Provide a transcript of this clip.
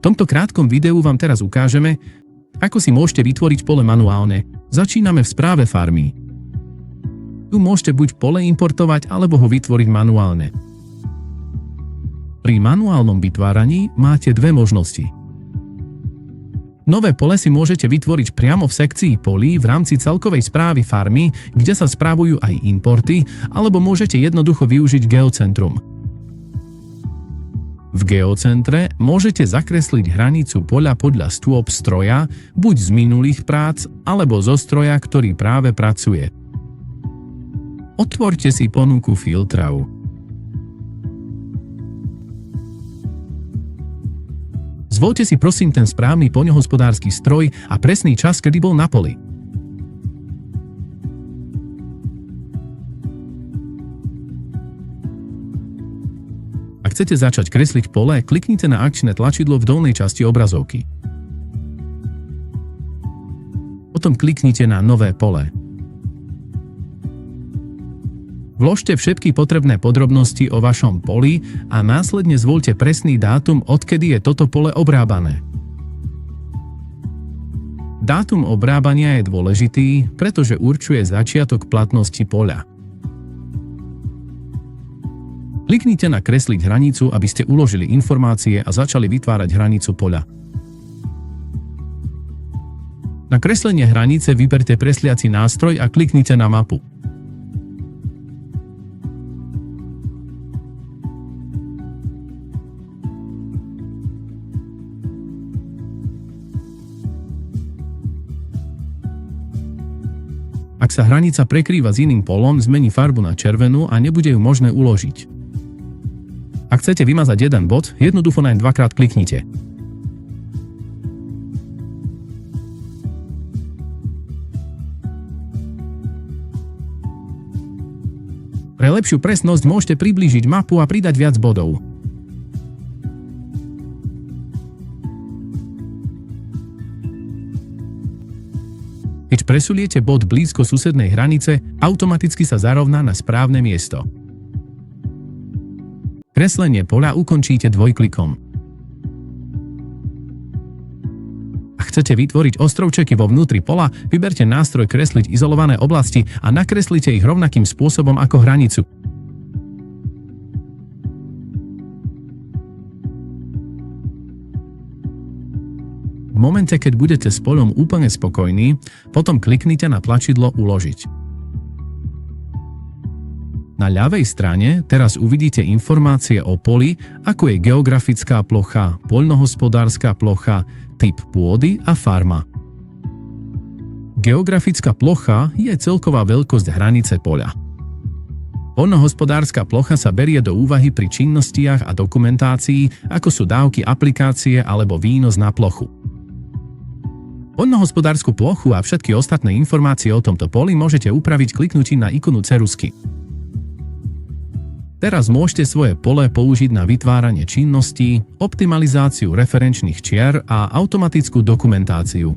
tomto krátkom videu vám teraz ukážeme, ako si môžete vytvoriť pole manuálne. Začíname v správe farmy. Tu môžete buď pole importovať, alebo ho vytvoriť manuálne. Pri manuálnom vytváraní máte dve možnosti. Nové pole si môžete vytvoriť priamo v sekcii polí v rámci celkovej správy farmy, kde sa správujú aj importy, alebo môžete jednoducho využiť geocentrum. V geocentre môžete zakresliť hranicu poľa podľa stôp stroja, buď z minulých prác, alebo zo stroja, ktorý práve pracuje. Otvorte si ponuku filtrov. Zvoľte si prosím ten správny poľnohospodársky stroj a presný čas, kedy bol na poli. Ak chcete začať kresliť pole, kliknite na akčné tlačidlo v dolnej časti obrazovky. Potom kliknite na Nové pole. Vložte všetky potrebné podrobnosti o vašom poli a následne zvoľte presný dátum, odkedy je toto pole obrábané. Dátum obrábania je dôležitý, pretože určuje začiatok platnosti poľa. Kliknite na Kresliť hranicu, aby ste uložili informácie a začali vytvárať hranicu poľa. Na kreslenie hranice vyberte kresliaci nástroj a kliknite na mapu. Ak sa hranica prekrýva s iným polom, zmení farbu na červenú a nebude ju možné uložiť. Ak chcete vymazať jeden bod, jednoducho naň dvakrát kliknite. Pre lepšiu presnosť môžete priblížiť mapu a pridať viac bodov. Keď presuniete bod blízko susednej hranice, automaticky sa zarovná na správne miesto. Kreslenie poľa ukončíte dvojklikom. Ak chcete vytvoriť ostrovčeky vo vnútri pola, vyberte nástroj Kresliť izolované oblasti a nakreslite ich rovnakým spôsobom ako hranicu. V momente, keď budete s poľom úplne spokojní, potom kliknite na tlačidlo Uložiť. Na ľavej strane teraz uvidíte informácie o poli, ako je geografická plocha, poľnohospodárska plocha, typ pôdy a farma. Geografická plocha je celková veľkosť hranice poľa. Poľnohospodárska plocha sa berie do úvahy pri činnostiach a dokumentácii, ako sú dávky aplikácie alebo výnos na plochu. Poľnohospodársku plochu a všetky ostatné informácie o tomto poli môžete upraviť kliknutím na ikonu ceruzky. Teraz môžete svoje pole použiť na vytváranie činností, optimalizáciu referenčných čiar a automatickú dokumentáciu.